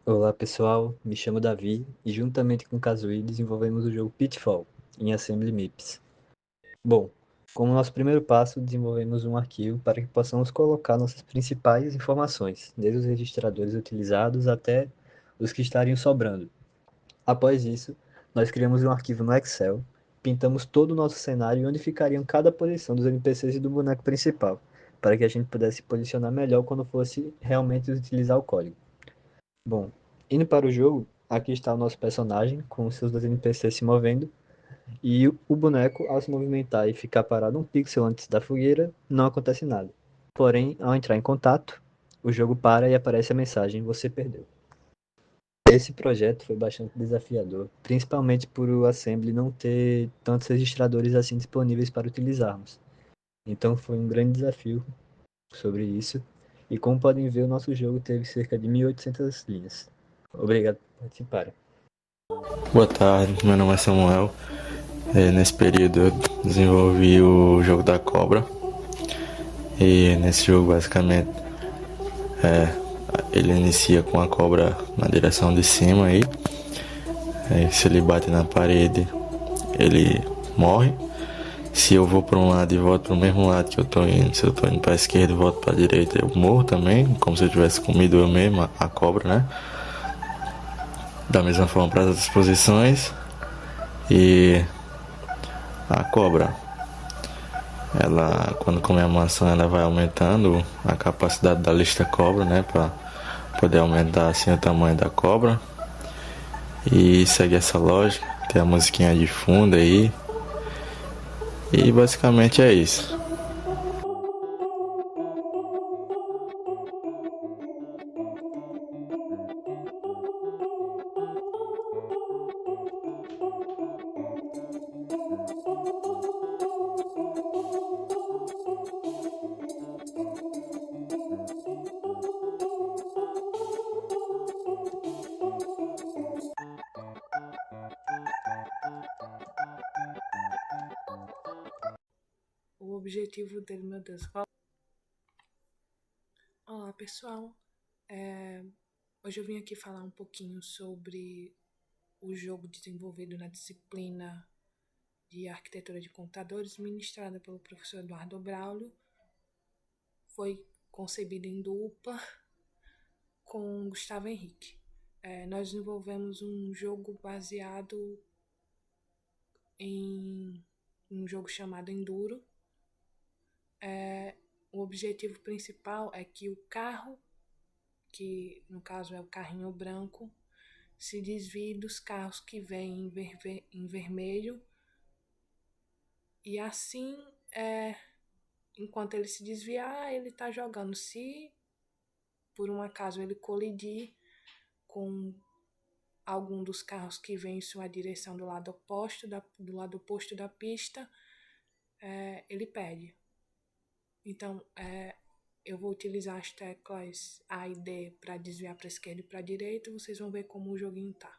Olá pessoal, me chamo Davi e juntamente com o Kazui desenvolvemos o jogo Pitfall em Assembly MIPS. Bom, como nosso primeiro passo, desenvolvemos um arquivo para que possamos colocar nossas principais informações, desde os registradores utilizados até os que estariam sobrando. Após isso, nós criamos um arquivo no Excel, pintamos todo o nosso cenário e onde ficariam cada posição dos NPCs e do boneco principal, para que a gente pudesse posicionar melhor quando fosse realmente utilizar o código. Bom, indo para o jogo, aqui está o nosso personagem com seus dois NPCs se movendo e o boneco, ao se movimentar e ficar parado um pixel antes da fogueira, não acontece nada. Porém, ao entrar em contato, o jogo para e aparece a mensagem: você perdeu. Esse projeto foi bastante desafiador, principalmente por o Assembly não ter tantos registradores assim disponíveis para utilizarmos. Então foi um grande desafio sobre isso. E como podem ver, o nosso jogo teve cerca de 1.800 linhas. Obrigado por participarem. Boa tarde, meu nome é Samuel. Nesse período eu desenvolvi o jogo da cobra. E nesse jogo basicamente ele inicia com a cobra na direção de cima aí. Se ele bate na parede, ele morre. Se eu vou para um lado e volto para o mesmo lado que eu tô indo, se eu tô indo para a esquerda e volto para a direita, eu morro também, como se eu tivesse comido eu mesmo a cobra, né? Da mesma forma para as outras posições. E a cobra, ela, quando come a maçã, ela vai aumentando a capacidade da lista cobra, né, para poder aumentar assim o tamanho da cobra. E segue essa lógica, tem a musiquinha de fundo aí. E basicamente é isso. O objetivo dele, meu Deus. Olá, pessoal. Hoje eu vim aqui falar um pouquinho sobre o jogo desenvolvido na disciplina de Arquitetura de Computadores, ministrada pelo professor Eduardo Braulio. Foi concebido em dupla com Gustavo Henrique. Nós desenvolvemos um jogo baseado em um jogo chamado Enduro. O objetivo principal é que o carro, que no caso é o carrinho branco, se desvie dos carros que vêm em vermelho e assim, enquanto ele se desviar, ele está jogando. Se por um acaso ele colidir com algum dos carros que vem em sua direção do lado oposto da pista, ele perde. Então, eu vou utilizar as teclas A e D para desviar para a esquerda e para a direita, e vocês vão ver como o joguinho tá.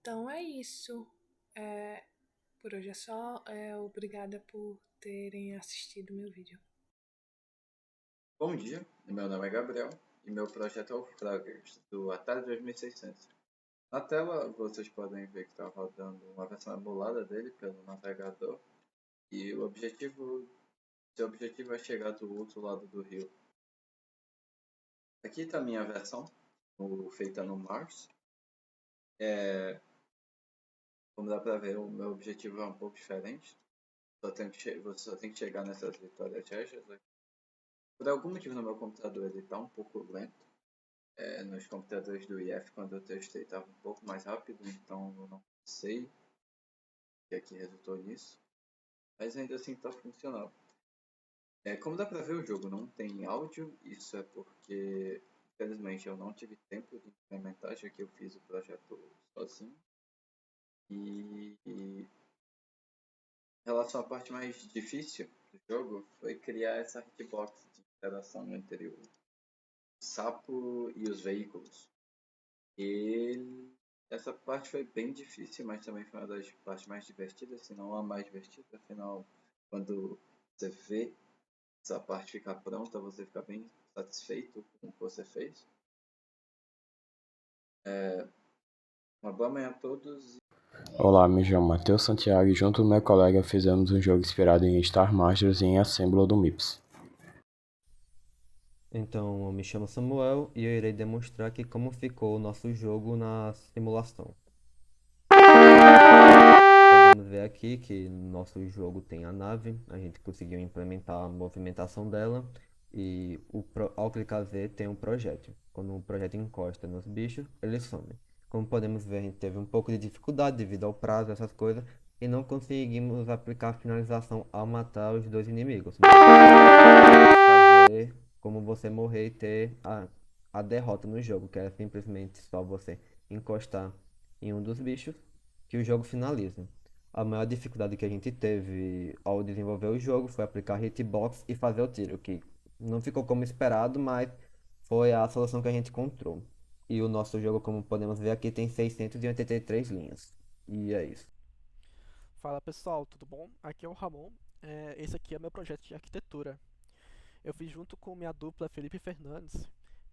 Então é isso. Por hoje é só. Obrigada por terem assistido meu vídeo. Bom dia, meu nome é Gabriel e meu projeto é o Fraggers, do Atari 2600. Na tela vocês podem ver que está rodando uma versão emulada dele pelo navegador e seu objetivo é chegar do outro lado do rio. Aqui está a minha versão, feita no Mars. Como dá para ver, o meu objetivo é um pouco diferente. Você só tem que chegar nessas vitórias régias. Por algum motivo no meu computador ele está um pouco lento. Nos computadores do IF, quando eu testei, estava um pouco mais rápido, então eu não sei o que é que resultou nisso. Mas ainda assim está funcionando. Como dá para ver, o jogo não tem áudio. Isso é porque, infelizmente, eu não tive tempo de implementar, já que eu fiz o projeto sozinho. Em relação à parte mais difícil do jogo, foi criar essa hitbox de interação entre o sapo e os veículos. Ele Essa parte foi bem difícil, mas também foi uma das partes mais divertidas, se não a mais divertida. Afinal, quando você vê essa parte ficar pronta, você fica bem satisfeito com o que você fez. Uma boa manhã a todos. Olá, me chamo Matheus Santiago e junto com meu colega fizemos um jogo inspirado em Star Masters e em Assembly do MIPS. Então, eu me chamo Samuel e eu irei demonstrar aqui como ficou o nosso jogo na simulação. Podemos ver aqui que nosso jogo tem a nave, a gente conseguiu implementar a movimentação dela e ao clicar Z tem um projétil. Quando o projétil encosta nos bichos, ele some. Como podemos ver, a gente teve um pouco de dificuldade devido ao prazo, essas coisas, e não conseguimos aplicar a finalização ao matar os dois inimigos. Mas fazer como você morrer e ter a derrota no jogo, que é simplesmente só você encostar em um dos bichos que o jogo finaliza. A maior dificuldade que a gente teve ao desenvolver o jogo foi aplicar hitbox e fazer o tiro, que não ficou como esperado, mas foi a solução que a gente encontrou. E o nosso jogo, como podemos ver aqui, tem 683 linhas. E é isso. Fala pessoal, tudo bom? Aqui é o Ramon. Esse aqui é meu projeto de arquitetura. Eu fiz junto com minha dupla Felipe Fernandes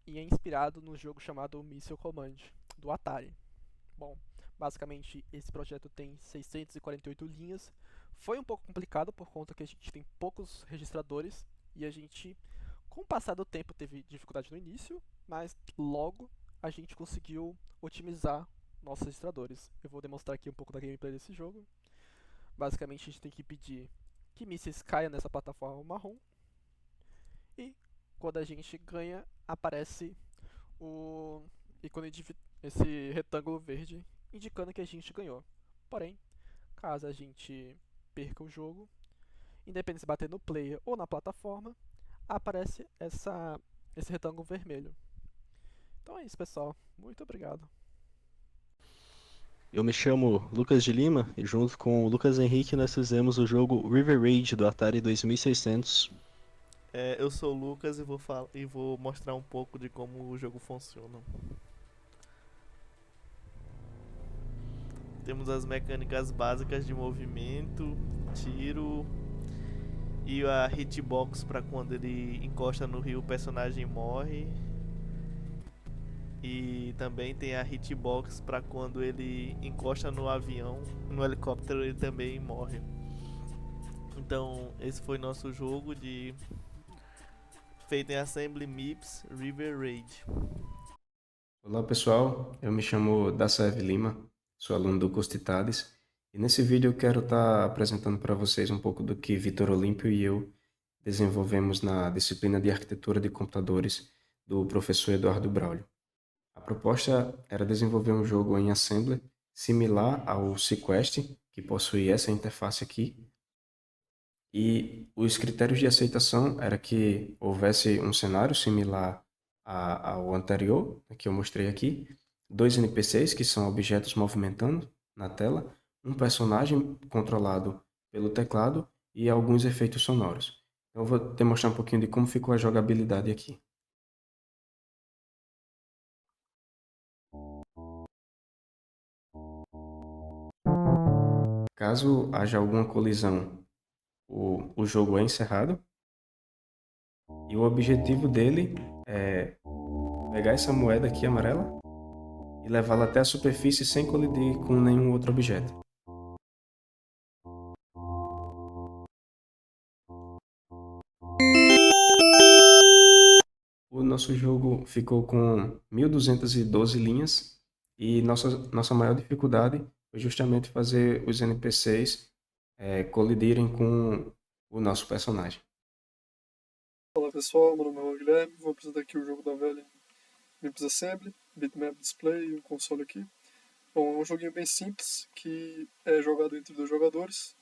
e é inspirado no jogo chamado Missile Command, do Atari. Bom, basicamente esse projeto tem 648 linhas. Foi um pouco complicado por conta que a gente tem poucos registradores e a gente, com o passar do tempo, teve dificuldade no início, mas logo a gente conseguiu otimizar nossos registradores. Eu vou demonstrar aqui um pouco da gameplay desse jogo. Basicamente a gente tem que pedir que mísseis caiam nessa plataforma marrom. E quando a gente ganha, aparece o ícone de esse retângulo verde indicando que a gente ganhou. Porém, caso a gente perca o jogo, independente se bater no player ou na plataforma, aparece esse retângulo vermelho. Então é isso, pessoal. Muito obrigado. Eu me chamo Lucas de Lima e junto com o Lucas Henrique nós fizemos o jogo River Raid do Atari 2600. Eu sou o Lucas e vou mostrar um pouco de como o jogo funciona. Temos as mecânicas básicas de movimento, tiro e a hitbox para quando ele encosta no rio o personagem morre. E também tem a hitbox para quando ele encosta no avião, no helicóptero ele também morre. Então esse foi nosso jogo feito em Assembly MIPS River Raid. Olá pessoal, eu me chamo Dacev Lima, sou aluno do curso de TADES e nesse vídeo eu quero estar apresentando para vocês um pouco do que Vitor Olímpio e eu desenvolvemos na disciplina de Arquitetura de Computadores do professor Eduardo Braulio. A proposta era desenvolver um jogo em Assembly similar ao sequest, que possui essa interface aqui, e os critérios de aceitação era que houvesse um cenário similar ao anterior, que eu mostrei aqui, 2 NPCs, que são objetos movimentando na tela, um personagem controlado pelo teclado e alguns efeitos sonoros. Então, eu vou demonstrar um pouquinho de como ficou a jogabilidade aqui. Caso haja alguma colisão, o jogo é encerrado. E o objetivo dele é pegar essa moeda aqui amarela e levá-la até a superfície sem colidir com nenhum outro objeto. O nosso jogo ficou com 1212 linhas e nossa maior dificuldade foi justamente fazer os NPCs colidirem com o nosso personagem. Olá pessoal, meu nome é Guilherme, vou apresentar aqui o jogo da velha MIPS Assembly, Bitmap Display e um console aqui. Bom, é um joguinho bem simples que é jogado entre dois jogadores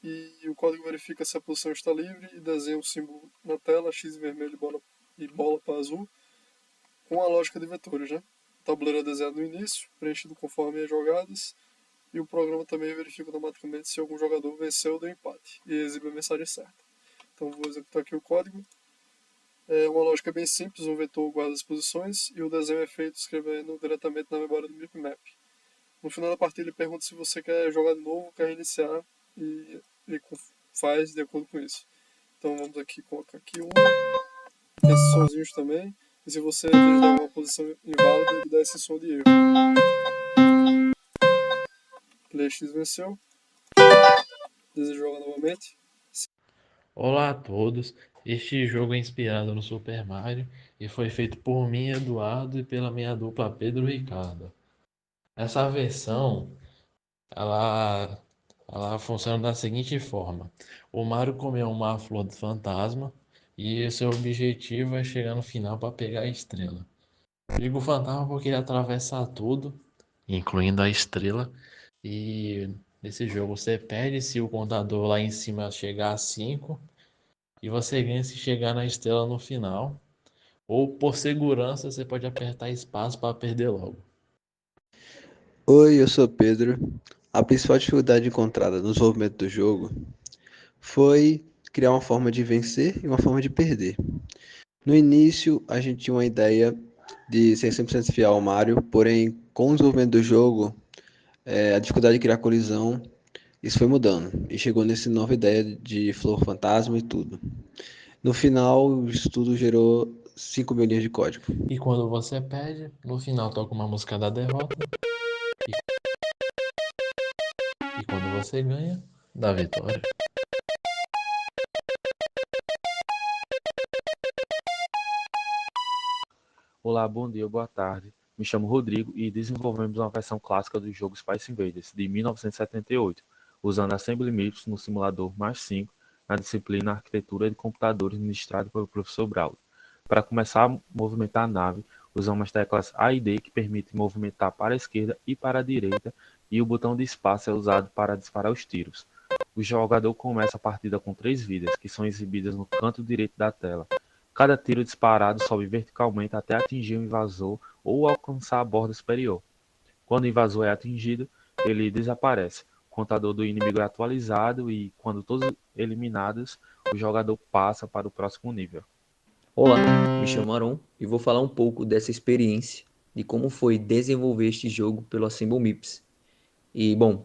e o código verifica se a posição está livre e desenha um símbolo na tela, X em vermelho e bola para azul, com a lógica de vetores, né? O tabuleiro é desenhado no início, preenchido conforme as jogadas e o programa também verifica automaticamente se algum jogador venceu ou deu empate e exibe a mensagem certa. Então vou executar aqui o código. É uma lógica bem simples, um vetor guarda as posições e o desenho é feito escrevendo diretamente na memória do bitmap. No final da partida ele pergunta se você quer jogar de novo, quer reiniciar, e ele faz de acordo com isso. Então vamos aqui colocar aqui esses sonzinhos também, e se você dar uma posição inválida, ele dá esse som de erro. Player X venceu. Deseja jogar novamente. Olá a todos, este jogo é inspirado no Super Mario e foi feito por mim, Eduardo, e pela minha dupla Pedro e Ricardo. Essa versão, ela, ela funciona da seguinte forma: o Mario comeu uma flor do fantasma e o seu objetivo é chegar no final para pegar a estrela. Digo fantasma porque ele atravessa tudo, incluindo a estrela, e nesse jogo você perde se o contador lá em cima chegar a 5. E você ganha se chegar na estrela no final. Ou por segurança, você pode apertar espaço para perder logo. Oi, eu sou Pedro. A principal dificuldade encontrada no desenvolvimento do jogo foi criar uma forma de vencer e uma forma de perder. No início, a gente tinha uma ideia de ser 100% fiel ao Mario, porém, com o desenvolvimento do jogo, a dificuldade de criar colisão, isso foi mudando. E chegou nessa nova ideia de flor fantasma e tudo. No final, isso tudo gerou 5 mil linhas de código. E quando você perde, no final toca uma música da derrota. E quando você ganha, da vitória. Olá, bom dia, boa tarde. Me chamo Rodrigo e desenvolvemos uma versão clássica do jogo Space Invaders de 1978, usando Assembly Maps no simulador mais 5 na disciplina Arquitetura de Computadores ministrado pelo professor Braulio. Para começar a movimentar a nave, usamos as teclas A e D que permitem movimentar para a esquerda e para a direita, e o botão de espaço é usado para disparar os tiros. O jogador começa a partida com 3 vidas, que são exibidas no canto direito da tela. Cada tiro disparado sobe verticalmente até atingir o invasor ou alcançar a borda superior. Quando o invasor é atingido, ele desaparece. O contador do inimigo é atualizado e, quando todos eliminados, o jogador passa para o próximo nível. Olá, me chamo Aron e vou falar um pouco dessa experiência de como foi desenvolver este jogo pelo Assemble Mips. E, bom,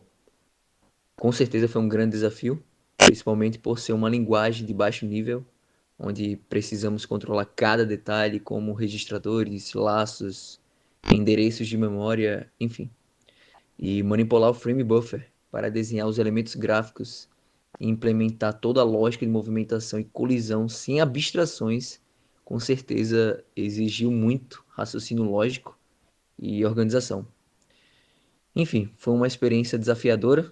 com certeza foi um grande desafio, principalmente por ser uma linguagem de baixo nível, onde precisamos controlar cada detalhe, como registradores, laços, endereços de memória, enfim. E manipular o frame buffer para desenhar os elementos gráficos e implementar toda a lógica de movimentação e colisão sem abstrações, com certeza exigiu muito raciocínio lógico e organização. Enfim, foi uma experiência desafiadora,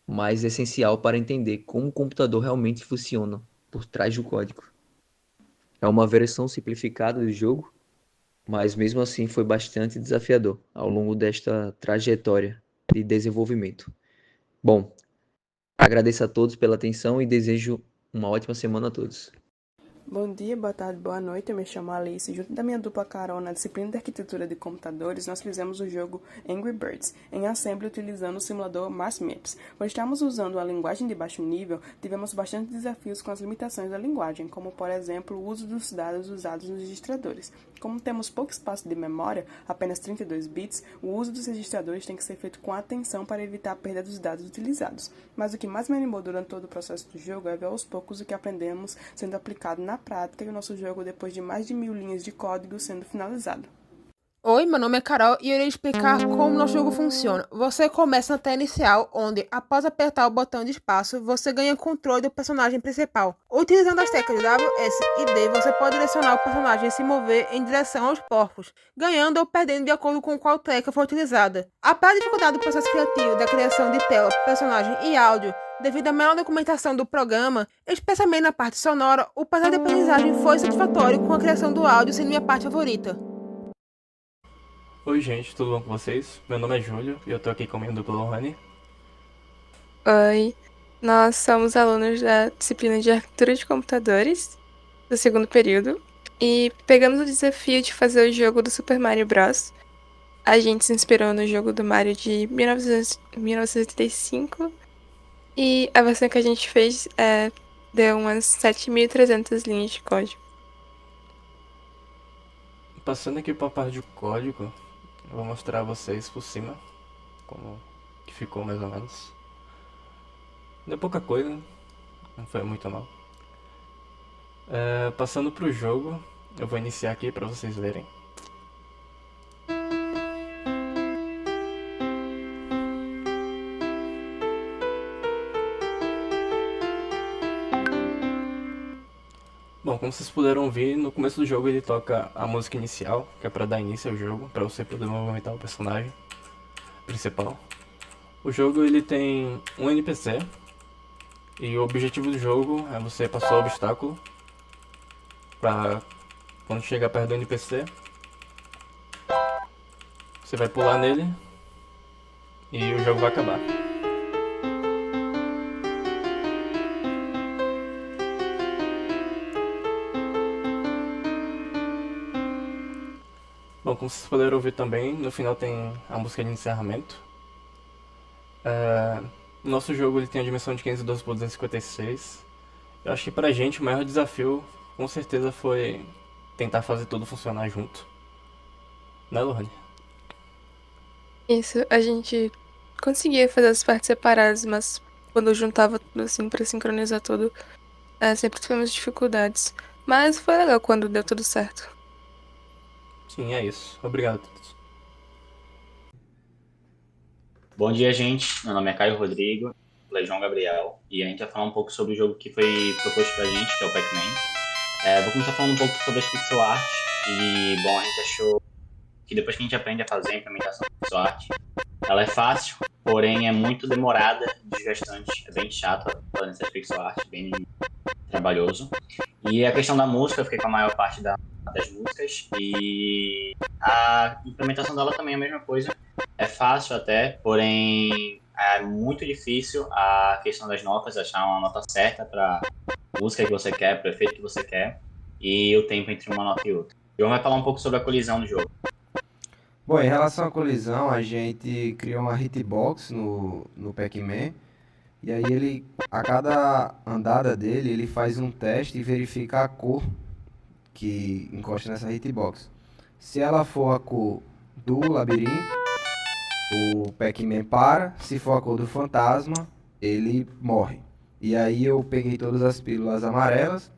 mas essencial para entender como o computador realmente funciona por trás do código. É uma versão simplificada do jogo, mas mesmo assim foi bastante desafiador ao longo desta trajetória de desenvolvimento. Bom, agradeço a todos pela atenção e desejo uma ótima semana a todos. Bom dia, boa tarde, boa noite, eu me chamo Alice. Junto da minha dupla Carol, na disciplina de Arquitetura de Computadores, nós fizemos o jogo Angry Birds, em Assembly utilizando o simulador Mars Maps. Quando estávamos usando a linguagem de baixo nível, tivemos bastante desafios com as limitações da linguagem, como, por exemplo, o uso dos dados usados nos registradores. Como temos pouco espaço de memória, apenas 32 bits, o uso dos registradores tem que ser feito com atenção para evitar a perda dos dados utilizados. Mas o que mais me animou durante todo o processo do jogo é ver aos poucos o que aprendemos sendo aplicado na prática e o nosso jogo depois de mais de 1000 linhas de código sendo finalizado. Oi, meu nome é Carol e eu irei explicar como nosso jogo funciona. Você começa na tela inicial, onde, após apertar o botão de espaço, você ganha controle do personagem principal. Utilizando as teclas W, S e D, você pode direcionar o personagem a se mover em direção aos porcos, ganhando ou perdendo de acordo com qual tecla for utilizada. Apesar da dificuldade do processo criativo da criação de tela, personagem e áudio, devido à melhor documentação do programa, especialmente na parte sonora, o processo de aprendizagem foi satisfatório com a criação do áudio sendo minha parte favorita. Oi gente, tudo bom com vocês? Meu nome é Júlio e eu tô aqui com a minha dupla Lohane. Oi, nós somos alunos da disciplina de Arquitetura de Computadores, do segundo período, e pegamos o desafio de fazer o jogo do Super Mario Bros. A gente se inspirou no jogo do Mario de 1985 e a versão que a gente fez deu umas 7.300 linhas de código. Passando aqui para a parte de código, eu vou mostrar a vocês por cima como que ficou mais ou menos. Deu pouca coisa, não foi muito mal. Passando pro jogo, eu vou iniciar aqui pra vocês verem. Bom, como vocês puderam ouvir, no começo do jogo ele toca a música inicial, que é pra dar início ao jogo, pra você poder movimentar o personagem principal. O jogo ele tem um NPC, e o objetivo do jogo é você passar o obstáculo pra quando chegar perto do NPC, você vai pular nele e o jogo vai acabar. Bom, como vocês puderam ouvir também, no final tem a música de encerramento. O nosso jogo ele tem a dimensão de 512 por 256. Eu acho que pra gente o maior desafio com certeza foi tentar fazer tudo funcionar junto. Né, Lohane? Isso, a gente conseguia fazer as partes separadas, mas quando juntava tudo assim pra sincronizar tudo, sempre tivemos dificuldades. Mas foi legal quando deu tudo certo. Sim, é isso. Obrigado a todos. Bom dia, gente. Meu nome é Caio Rodrigo, João Gabriel, e a gente vai falar um pouco sobre o jogo que foi proposto pra gente, que é o Pac-Man. Vou começar falando um pouco sobre as pixel art, e, bom, a gente achou que depois que a gente aprende a fazer a implementação da pixel art, ela é fácil, porém é muito demorada, desgastante, é bem chato fazer essas pixel art, bem trabalhoso. E a questão da música, eu fiquei com a maior parte das músicas, e a implementação dela também é a mesma coisa. É fácil até, porém é muito difícil a questão das notas, achar uma nota certa para a música que você quer, para o efeito que você quer, e o tempo entre uma nota e outra. E vamos falar um pouco sobre a colisão do jogo. Bom, em relação à colisão, a gente criou uma hitbox no Pac-Man, e aí ele, a cada andada dele, ele faz um teste e verifica a cor que encosta nessa hitbox. Se ela for a cor do labirinto, o Pac-Man para. Se for a cor do fantasma, ele morre. E aí eu peguei todas as pílulas amarelas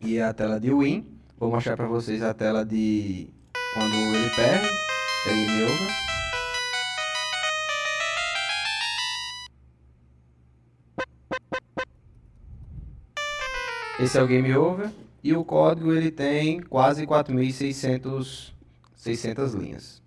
e a tela de win. Vou mostrar pra vocês a tela de quando ele perde. É game over. Esse é o game over. E o código ele tem quase 4.600 linhas.